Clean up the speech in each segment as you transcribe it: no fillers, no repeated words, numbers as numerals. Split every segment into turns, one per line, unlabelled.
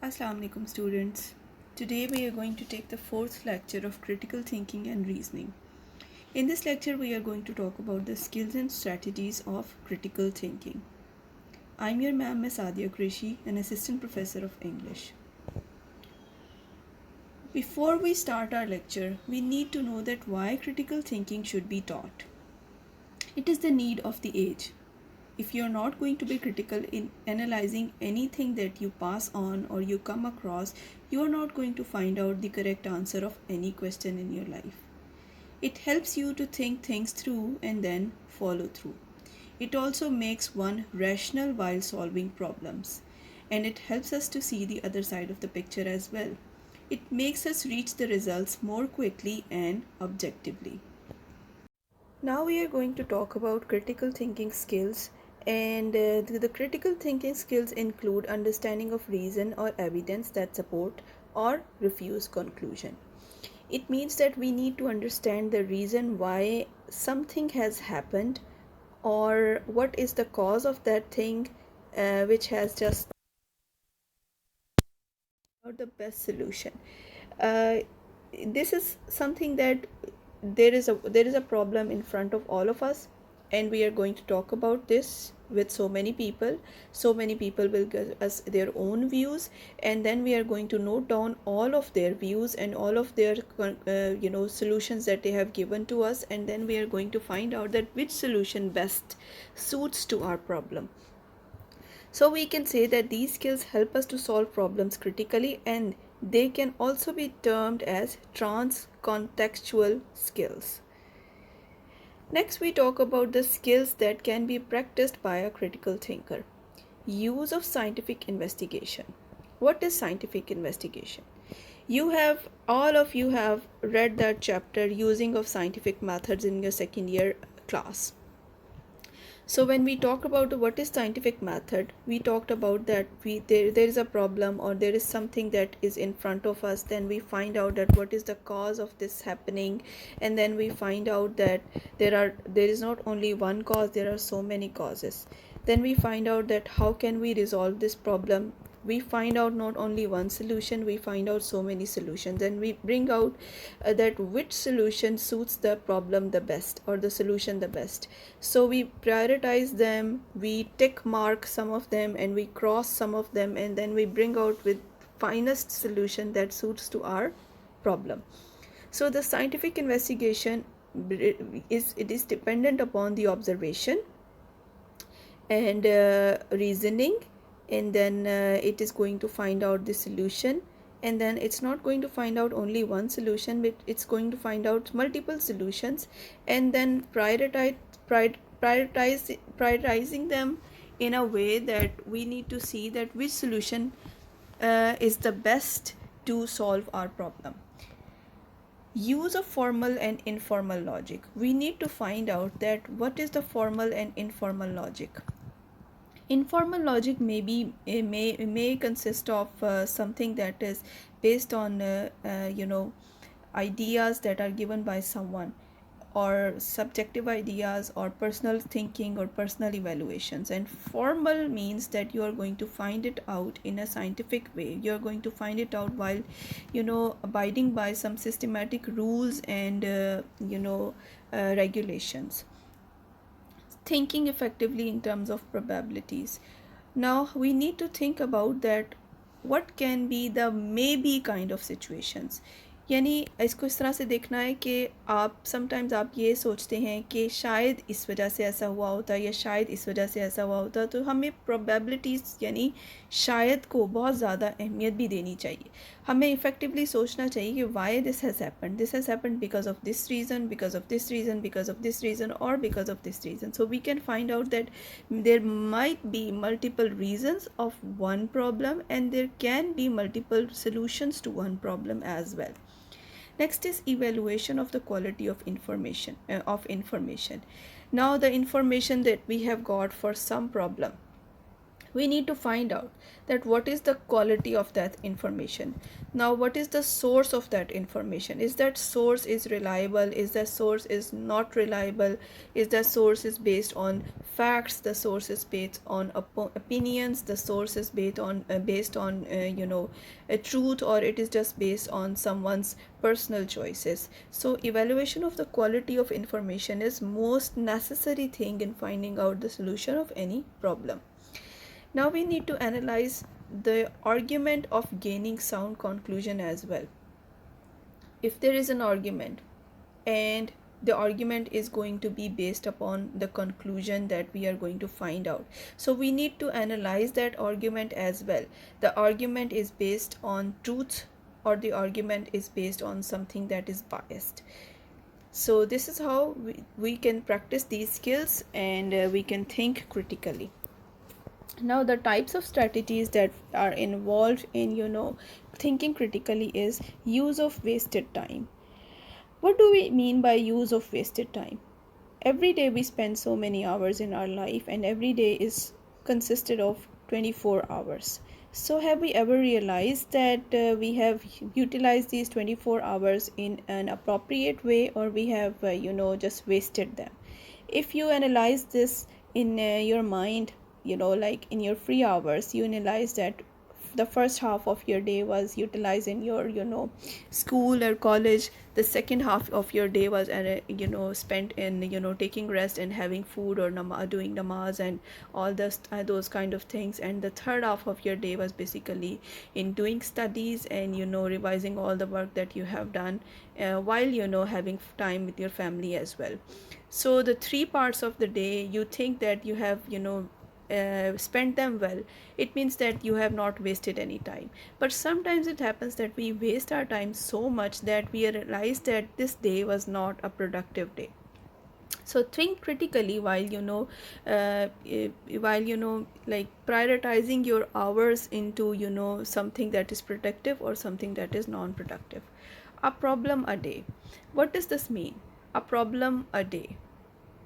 Assalamu alaikum students. Today we are going to take the fourth lecture of critical thinking and reasoning. In this lecture we are going to talk about the skills and strategies of critical thinking. I'm your ma'am Ms. Adia Krishi, an assistant professor of English. Before we start our lecture, we need to know that why critical thinking should be taught. It is the need of the age. If you're not going to be critical in analyzing anything that you pass on or you come across, you're not going to find out the correct answer of any question in your life. It helps you to think things through and then follow through. It also makes one rational while solving problems, and it helps us to see the other side of the picture as well. It makes us reach the results more quickly and objectively. Now we are going to talk about critical thinking skills, and the critical thinking skills include understanding of reason or evidence that support or refuse conclusion. It means that we need to understand the reason why something has happened, or what is the cause of that thing, which has just not the best solution. uh, this is something that there is a problem in front of all of us, and we are going to talk about this with so many people will give us their own views, and then we are going to note down all of their views and all of their solutions that they have given to us, and then we are going to find out that which solution best suits to our problem. So we can say that these skills help us to solve problems critically, and they can also be termed as trans-contextual skills. Next, we talk about the skills that can be practiced by a critical thinker. Use of scientific investigation. What is scientific investigation? All of you have read that chapter, using of scientific methods, in your second year class. So when we talk about what is scientific method, we talked about that there is a problem, or there is something that is in front of us, then we find out that what is the cause of this happening, and then we find out that there is not only one cause, there are so many causes. Then we find out that how can we resolve this problem. We find out not only one solution, we find out so many solutions, and we bring out that which solution suits the problem the best, or the solution the best. So we prioritize them, we tick mark some of them, and we cross some of them, and then we bring out with finest solution that suits to our problem. So the scientific investigation is dependent upon the observation and reasoning, and then it is going to find out the solution, and then it's not going to find out only one solution, but it's going to find out multiple solutions, and then prioritizing them in a way that we need to see that which solution is the best to solve our problem. Use of formal and informal logic. We need to find out that what is the formal and informal logic. Informal logic may consist of something that is based on ideas that are given by someone, or subjective ideas, or personal thinking, or personal evaluations. And formal means that you are going to find it out in a scientific way. You are going to find it out while abiding by some systematic rules and regulations. Thinking effectively in terms of probabilities. Now we need to think about that what can be the maybe kind of situations. यानी इसको इस तरह से देखना है कि आप sometimes आप ये सोचते हैं कि शायद इस वजह से ऐसा हुआ होता, या शायद इस वजह से ऐसा हुआ होता, तो हमें प्रोबेबिलिटीज़ यानी शायद को बहुत ज़्यादा अहमियत भी देनी चाहिए. हमें इफ़ेक्टिवली सोचना चाहिए कि why this has happened because of this reason, because of this reason, because of this reason, और because of this reason. So we can find out that there might be multiple reasons of one problem, and there can be multiple solutions to one problem as well. Next is evaluation of the quality of information. Now the information that we have got for some problem, we need to find out that what is the quality of that information. Now, what is the source of that information? Is that source is reliable? Is that source is not reliable? Is that source is based on facts? The source is based on opinions? The source is based on a truth, or it is just based on someone's personal choices? So evaluation of the quality of information is most necessary thing in finding out the solution of any problem. Now we need to analyze the argument of gaining sound conclusion as well. If there is an argument and the argument is going to be based upon the conclusion that we are going to find out, so we need to analyze that argument as well. The argument is based on truth, or the argument is based on something that is biased. So this is how we can practice these skills, and we can think critically. Now, the types of strategies that are involved in thinking critically is use of wasted time. What do we mean by use of wasted time? Every day we spend so many hours in our life, and every day is consisted of 24 hours. So have we ever realized that we have utilized these 24 hours in an appropriate way, or we have just wasted them? If you analyze this in your mind, like in your free hours, you analyze that the first half of your day was utilized in your school or college. The second half of your day was spent in taking rest and having food, or doing namaz and all those kind of things. And the third half of your day was basically in doing studies and revising all the work that you have done, while having time with your family as well. So the three parts of the day, you think that you have spent them well. It means that you have not wasted any time. But sometimes it happens that we waste our time so much that we realize that this day was not a productive day. So think critically while like prioritizing your hours into something that is productive or something that is non-productive. A problem a day. What does this mean? A problem a day.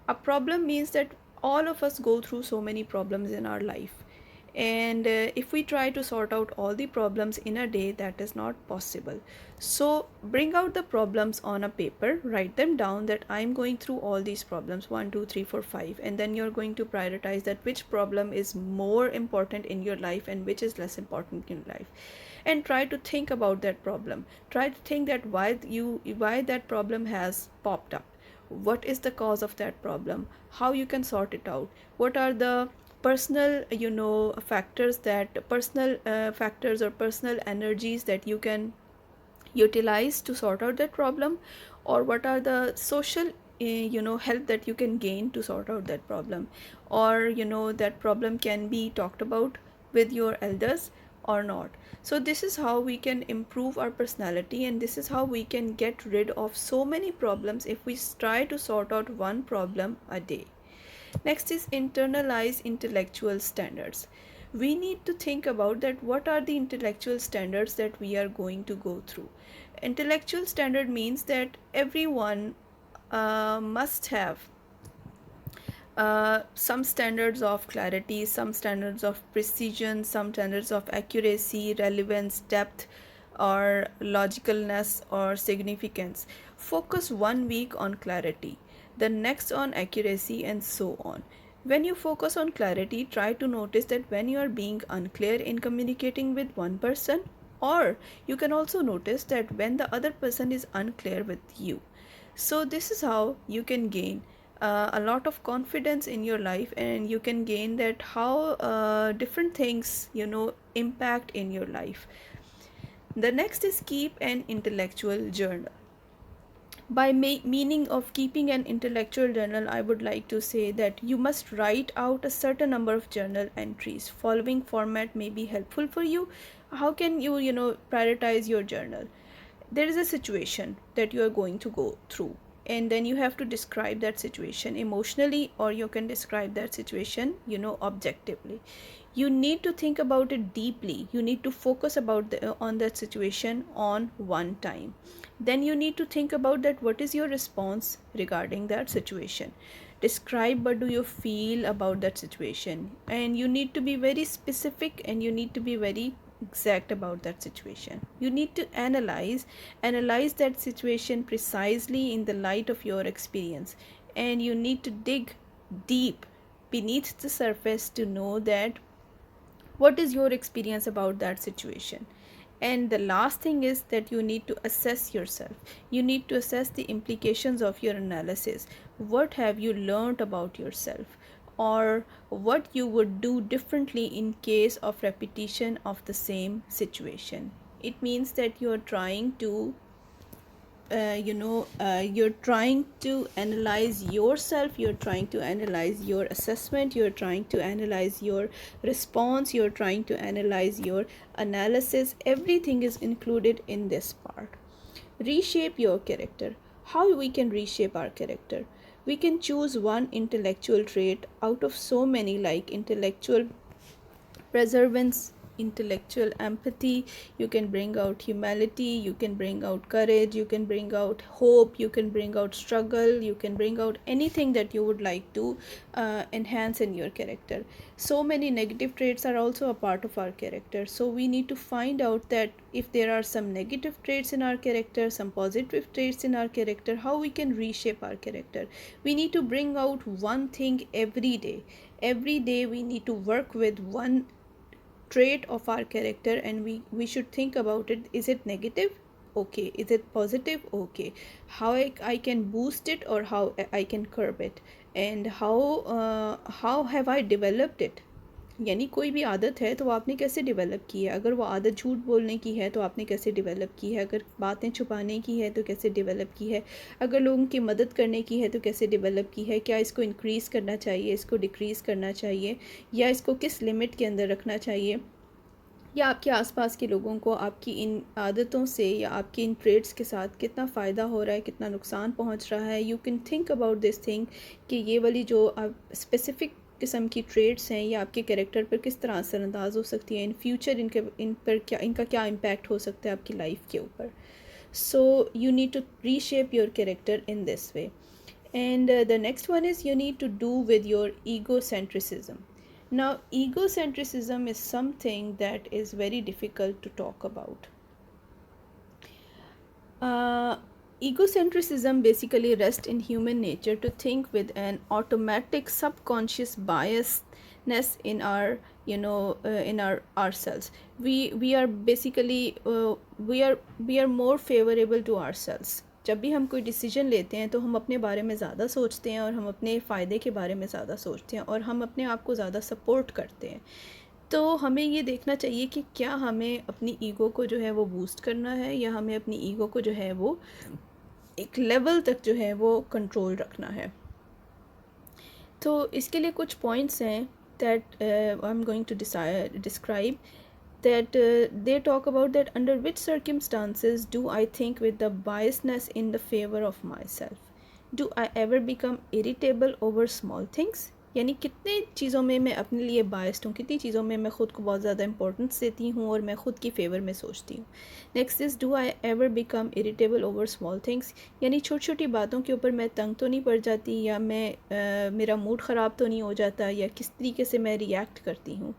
A problem means that all of us go through so many problems in our life, and if we try to sort out all the problems in a day, that is not possible. So bring out the problems on a paper, write them down that I'm going through all these problems, 1 2 3 4 5, and then you're going to prioritize that which problem is more important in your life and which is less important in your life, and try to think about that problem. Try to think that why that problem has popped up. What is the cause of that problem? How you can sort it out? What are the personal factors or personal energies that you can utilize to sort out that problem? Or what are the social help that you can gain to sort out that problem? Or that problem can be talked about with your elders or not? So this is how we can improve our personality, and this is how we can get rid of so many problems if we try to sort out one problem a day. Next is internalize intellectual standards. We need to think about that what are the intellectual standards that we are going to go through. Intellectual standard means that everyone must have some standards of clarity, some standards of precision, some standards of accuracy, relevance, depth, or logicalness or significance. Focus 1 week on clarity, the next on accuracy, and so on. When you focus on clarity, try to notice that when you are being unclear in communicating with one person, or you can also notice that when the other person is unclear with you. So this is how you can gain a lot of confidence in your life, and you can gain that how different things impact in your life. The next is keep an intellectual journal. By meaning of keeping an intellectual journal, I would like to say that you must write out a certain number of journal entries. Following format may be helpful for you. How can you prioritize your journal? There is a situation that you are going to go through, and then you have to describe that situation emotionally, or you can describe that situation objectively. You need to think about it deeply. You need to focus on that situation on one time. Then you need to think about that what is your response regarding that situation. describe what do you feel about that situation, and you need to be very specific and you need to be very exact about that situation. You need to analyze that situation precisely in the light of your experience, and you need to dig deep beneath the surface to know that what is your experience about that situation. And the last thing is that you need to assess yourself. You need to assess the implications of your analysis. What have you learned about yourself, or what you would do differently in case of repetition of the same situation. It means that you are trying to you're trying to analyze yourself, you're trying to analyze your assessment, you're trying to analyze your response, you're trying to analyze your analysis. Everything is included in this part. Reshape your character. How we can reshape our character? We can choose one intellectual trait out of so many, like intellectual perseverance, intellectual empathy. You can bring out humility, you can bring out courage, you can bring out hope, you can bring out struggle, you can bring out anything that you would like to enhance in your character. So many negative traits are also a part of our character, so we need to find out that if there are some negative traits in our character, some positive traits in our character, how we can reshape our character. We need to bring out one thing every day. Every day we need to work with one trait of our character, and we should think about it. Is it negative? Okay. Is it positive? Okay. How I can boost it, or how I can curb it, and how have I developed it. यानी कोई भी आदत है तो वो आपने कैसे develop की है. अगर वो आदत झूठ बोलने की है तो आपने कैसे डेवलप की है. अगर बातें छुपाने की है तो कैसे डेवलप की है. अगर लोगों की मदद करने की है तो कैसे डेवलप की है. क्या इसको इंक्रीज़ करना चाहिए, इसको डिक्रीज़ करना चाहिए, या इसको किस लिमिट के अंदर रखना चाहिए. या आपके आसपास के लोगों को आपकी इन आदतों से या आपकी इन ट्रेड्स के साथ कितना फ़ायदा हो रहा है, कितना नुकसान पहुंच रहा है. You can think about this thing कि ये वाली जो आप स्पेसिफ़िक किस्म की ट्रेड्स हैं ये आपके कैरेक्टर पर किस तरह असरअंदाज हो सकती हैं. इन फ्यूचर इनका क्या इम्पैक्ट हो सकता है आपकी लाइफ के ऊपर. So you need to reshape your character in this way. And the next one is you need to do with your egocentrism. Now, egocentrism is something that is very difficult to talk about. Egocentrism basically rests in human nature to think with an automatic subconscious biasness in our in our ourselves. We are basically we are more favorable to ourselves. जब भी हम कोई decision लेते हैं तो हम अपने बारे में ज़्यादा सोचते हैं, और हम अपने फ़ायदे के बारे में ज़्यादा सोचते हैं, और हम अपने आप को ज़्यादा सपोर्ट करते हैं. तो हमें ये देखना चाहिए कि क्या हमें अपनी ईगो को जो है वो बूस्ट करना है, या हमें अपनी ईगो को जो है वो एक लेवल तक जो है वो कंट्रोल रखना है. तो इसके लिए कुछ पॉइंट्स हैं that I am going to describe. That they talk about that under which circumstances do I think with the biasness in the favor of myself. Do I ever become irritable over small things. यानी कितने चीज़ों में मैं अपने लिए biased हूँ, कितनी चीज़ों में मैं ख़ुद को बहुत ज़्यादा इंपॉर्टेंस देती हूँ और मैं ख़ुद की फेवर में सोचती हूँ. Next is do I ever become irritable over small things. यानी छोटी छोटी बातों के ऊपर मैं तंग तो नहीं पड़ जाती, या मैं मेरा मूड ख़राब तो नहीं हो जाता, या किस तरीके से मैं रिएक्ट करती हूँ.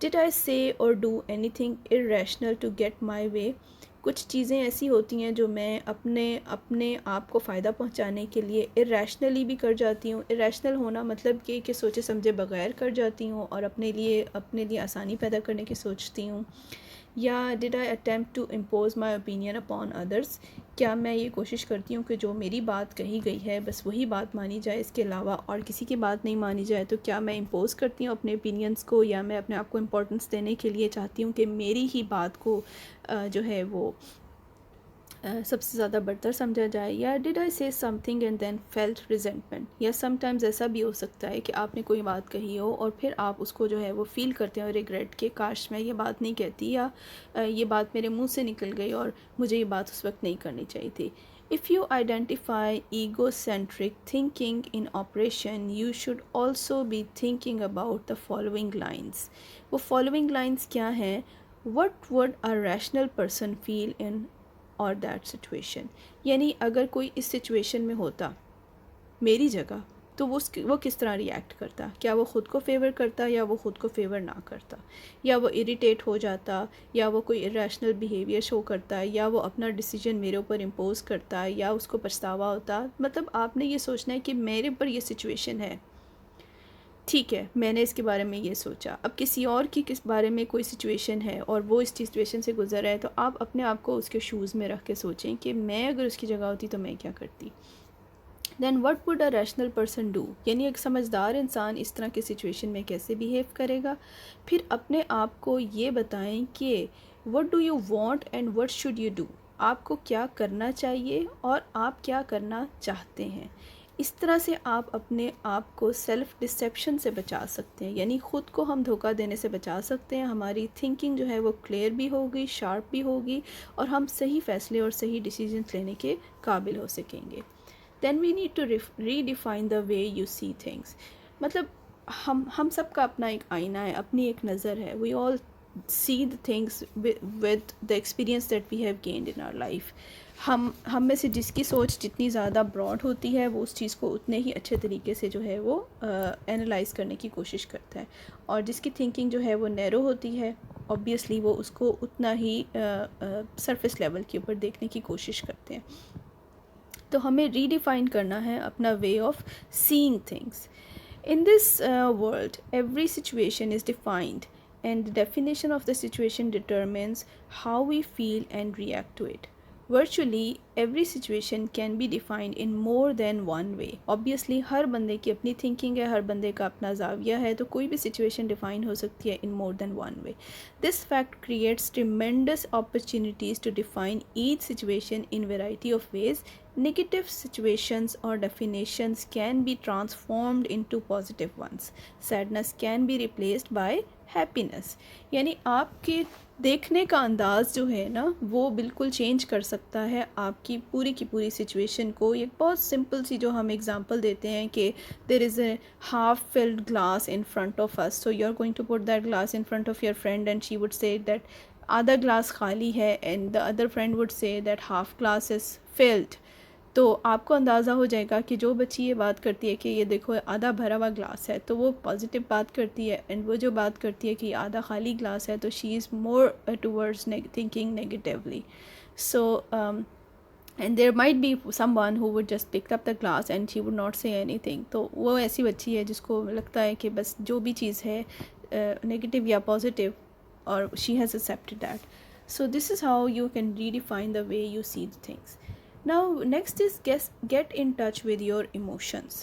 Did I say or do anything irrational to get my way. कुछ चीज़ें ऐसी होती हैं जो मैं अपने आप को फ़ायदा पहुंचाने के लिए इरेशनली भी कर जाती हूँ. इरेशनल होना मतलब कि सोचे समझे बगैर कर जाती हूँ और अपने लिए आसानी पैदा करने की सोचती हूँ. या did I attempt to impose my opinion upon others. क्या मैं ये कोशिश करती हूँ कि जो मेरी बात कही गई है बस वही बात मानी जाए, इसके अलावा और किसी की बात नहीं मानी जाए. तो क्या मैं इम्पोज करती हूँ अपने ओपिनियंस को, या मैं अपने आप को इम्पोर्टेंस देने के लिए चाहती हूँ कि मेरी ही बात को जो है वो सबसे ज़्यादा बरतर समझा जाए. या did I say something and then felt resentment. या समटाइम्स ऐसा भी हो सकता है कि आपने कोई बात कही हो और फिर आप उसको जो है वो फ़ील करते हैं और रिग्रेट के काश मैं ये बात नहीं कहती, या ये बात मेरे मुंह से निकल गई और मुझे ये बात उस वक्त नहीं करनी चाहिए थी. If you identify egocentric thinking in operation, you should also be thinking about the following lines. वो following lines क्या हैं? What would a rational person feel in or that situation? यानी अगर कोई इस सिचुएशन में होता मेरी जगह, तो वो किस तरह रिएक्ट करता, क्या वो ख़ुद को फेवर करता या वो ख़ुद को फेवर ना करता, या वो इरिटेट हो जाता, या वो कोई इरेशनल बिहेवियर शो करता, या वो अपना डिसीजन मेरे ऊपर इम्पोज करता, या उसको पछतावा होता। मतलब आपने ये सोचना है कि मेरे ऊपर ये सिचुएशन है, ठीक है, मैंने इसके बारे में ये सोचा। अब किसी और की किस बारे में कोई सिचुएशन है और वो इस सिचुएशन से गुजर रहा है, तो आप अपने आप को उसके शूज़ में रख के सोचें कि मैं अगर उसकी जगह होती तो मैं क्या करती। Then what would a rational person do, यानी एक समझदार इंसान इस तरह की सिचुएशन में कैसे बिहेव करेगा। फिर अपने आप को ये बताएं कि what do you want and what should you do, आपको क्या करना चाहिए और आप क्या करना चाहते हैं। इस तरह से आप अपने आप को सेल्फ़ डिसेप्शन से बचा सकते हैं, यानी ख़ुद को हम धोखा देने से बचा सकते हैं। हमारी थिंकिंग जो है वो क्लियर भी होगी, शार्प भी होगी, और हम सही फ़ैसले और सही डिसीजन लेने के काबिल हो सकेंगे। Then we need to redefine the way you see things. मतलब हम सब का अपना एक आईना है, अपनी एक नज़र है। We all see the things with the experience that we have gained in our life. हम में से जिसकी सोच जितनी ज़्यादा ब्रॉड होती है वो उस चीज़ को उतने ही अच्छे तरीके से जो है वो एनालाइज करने की कोशिश करता है, और जिसकी थिंकिंग जो है वो नैरो होती है, ऑब्वियसली वो उसको उतना ही सरफेस लेवल के ऊपर देखने की कोशिश करते हैं। तो हमें रीडिफाइन करना है अपना way of seeing things. In this world, every situation is defined, and the definition of the situation determines how we feel and react to it. Virtually every situation can be defined in more than one way. Obviously हर बंदे की अपनी thinking है, हर बंदे का अपना जाविया है, तो कोई भी situation define हो सकती है in more than one way. This fact creates tremendous opportunities to define each situation in variety of ways. Negative situations or definitions can be transformed into positive ones. Sadness can be replaced by happiness. यानी आपके देखने का अंदाज़ जो है ना वो बिल्कुल चेंज कर सकता है आपकी पूरी की पूरी सिचुएशन को। एक बहुत सिंपल सी जो हम एग्जांपल देते हैं कि there is a half filled glass in front of us, so you are going to put that glass in front of your friend and she would say that आधा glass खाली है and the other friend would say that half glass is filled. तो आपको अंदाज़ा हो जाएगा कि जो बच्ची ये बात करती है कि ये देखो आधा भरा हुआ ग्लास है, तो वो पॉजिटिव बात करती है, एंड वो जो बात करती है कि आधा खाली ग्लास है, तो she is more towards thinking negatively. So and there might be someone who would just pick up the glass and she would not say anything. तो वो ऐसी बच्ची है जिसको लगता है कि बस जो भी चीज़ है नेगेटिव या पॉजिटिव, और she has accepted that. So this is how you can redefine the way you see the things. Now next is get in touch with your emotions.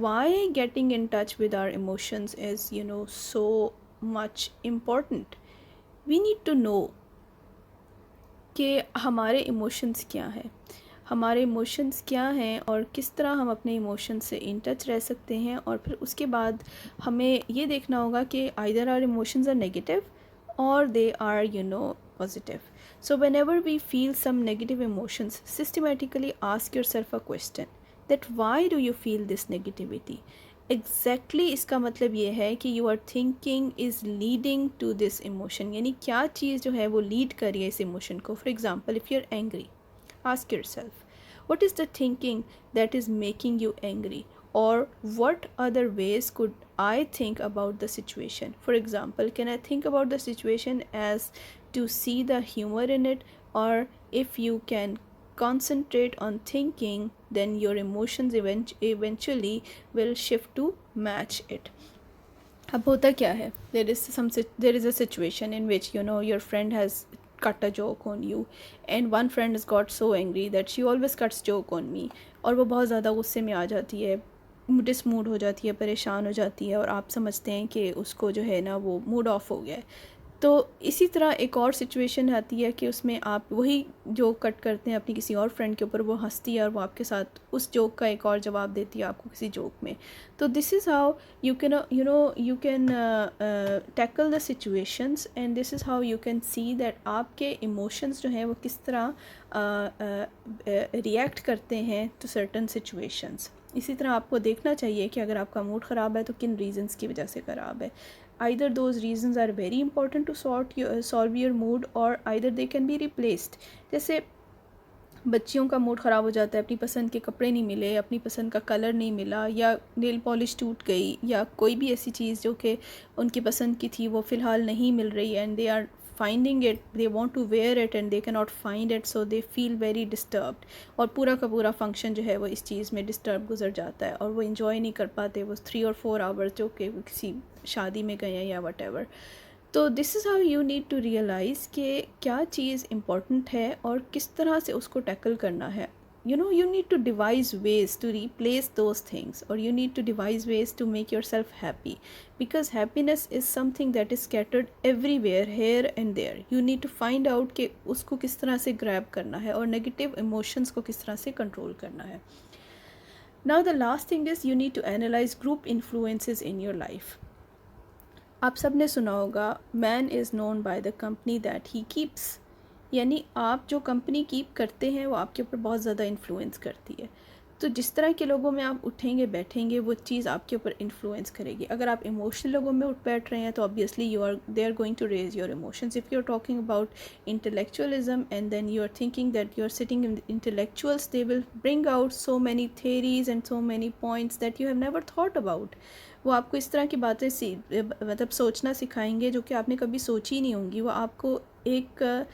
Why getting in touch with our emotions is so much important. We need to know कि हमारे emotions क्या हैं, हमारे emotions क्या हैं और किस तरह हम अपने इमोशंस से इन टच रह सकते हैं. और फिर उसके बाद हमें ये देखना होगा कि either our emotions are negative or they are positive. So whenever we feel some negative emotions, systematically ask yourself a question that why do you feel this negativity. Exactly इसका मतलब ये है कि you are thinking is leading to this emotion, यानी क्या चीज़ जो है वो lead कर रही है इस emotion को. For example, if you're angry, ask yourself what is the thinking that is making you angry, or what other ways could I think about the situation. For example, can I think about the situation as to see the humor in it, or if you can concentrate on thinking, then your emotions eventually will shift to match it. अब होता क्या है, there is a situation in which your friend has cut a joke on you, and one friend has got so angry that she always cuts joke on me, और वो बहुत ज़्यादा गुस्से में आ जाती है, डिसमूड हो जाती है, परेशान हो जाती है, और आप समझते हैं कि उसको जो है ना वो मूड ऑफ हो गया है. तो इसी तरह एक और सिचुएशन आती है कि उसमें आप वही जोक कट करते हैं अपनी किसी और फ्रेंड के ऊपर, वो हंसती है और वो आपके साथ उस जोक का एक और जवाब देती है आपको किसी जोक में. तो this is how you can tackle the situations, and this is how you can see that आपके इमोशंस जो हैं वो किस तरह रिएक्ट करते हैं टू सर्टन सिचुएशंस. इसी तरह आपको देखना चाहिए कि अगर आपका मूड ख़राब है तो किन रीज़न्स की वजह से ख़राब है. Either those reasons are very important to solve your mood, or either they can be replaced. जैसे बच्चियों का मूड ख़राब हो जाता है, अपनी पसंद के कपड़े नहीं मिले, अपनी पसंद का कलर नहीं मिला, या नेल पॉलिश टूट गई, या कोई भी ऐसी चीज़ जो कि उनकी पसंद की थी वो फ़िलहाल नहीं मिल रही, and they are finding it, they want to wear it and they can not find it, so they feel very disturbed, और पूरा का पूरा फंक्शन जो है वो इस चीज़ में डिस्टर्ब गुजर जाता है, और वो इन्जॉय नहीं कर पाते वो 3 और 4 आवर्स जो कि किसी शादी में गए हैं या वट एवर। तो this is how you need to realize कि क्या चीज़ इम्पॉर्टेंट है और किस तरह से उसको टैकल करना है। You need to devise ways to replace those things, or you need to devise ways to make yourself happy, because happiness is something that is scattered everywhere, here and there. You need to find out कि उसको किस तरह से grab करना है और negative emotions को किस तरह से control करना है. Now the last thing is you need to analyze group influences in your life. आप सब ने सुना होगा, man is known by the company that he keeps, यानी आप जो कंपनी कीप करते हैं वो आपके ऊपर बहुत ज़्यादा इन्फ्लुएंस करती है। तो जिस तरह के लोगों में आप उठेंगे बैठेंगे वो चीज़ आपके ऊपर इन्फ्लुएंस करेगी। अगर आप इमोशनल लोगों में उठ बैठ रहे हैं तो obviously they are going to raise your emotions. If you are talking about intellectualism and then you are thinking that you are sitting in intellectuals, they will bring out so many theories and so many points that you have never thought about. वो आपको इस तरह की बातें मतलब सोचना सिखाएंगे जो कि आपने कभी सोची नहीं होंगी। वो आपको एक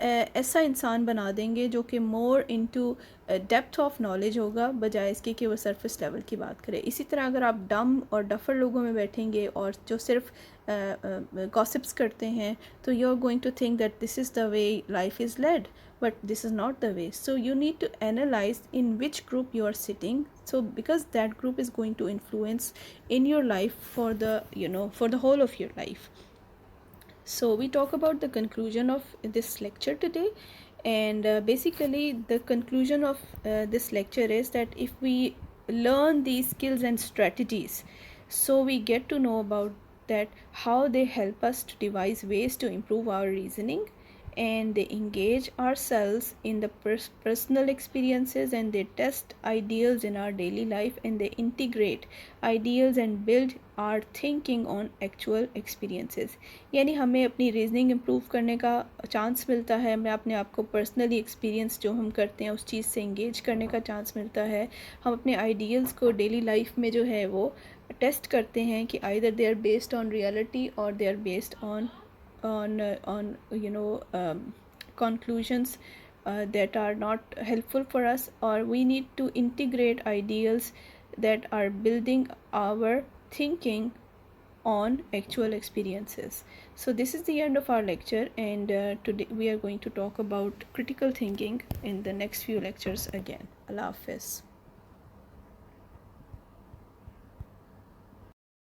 ऐसा इंसान बना देंगे जो कि more into depth of knowledge होगा, बजाय इसके कि वो सरफेस लेवल की बात करें। इसी तरह अगर आप डम और डफर लोगों में बैठेंगे और जो सिर्फ गॉसिप्स करते हैं, तो you are going to think that this is the way life is led, but this is not the way. So you need to analyze in which group you are sitting, so because that group is going to influence in your life for the for the whole of your life. So we talk about the conclusion of this lecture today, and basically the conclusion of this lecture is that if we learn these skills and strategies, so we get to know about that how they help us to devise ways to improve our reasoning, and they engage ourselves in the personal experiences, and they test ideals in our daily life, and they integrate ideals and build our thinking on actual experiences. यानी हमें अपनी reasoning improve करने का chance मिलता है, हमें अपने आप को पर्सनली एक्सपीरियंस जो हम करते हैं उस चीज़ से इंगेज करने का चांस मिलता है। हम अपने आइडियल्स को डेली लाइफ में जो है वो टेस्ट करते हैं कि either they are based on reality और they are based on conclusions that are not helpful for us, or we need to integrate ideals that are building our thinking on actual experiences. So this is the end of our lecture, and today we are going to talk about critical thinking in the next few lectures again. Allah Hafiz.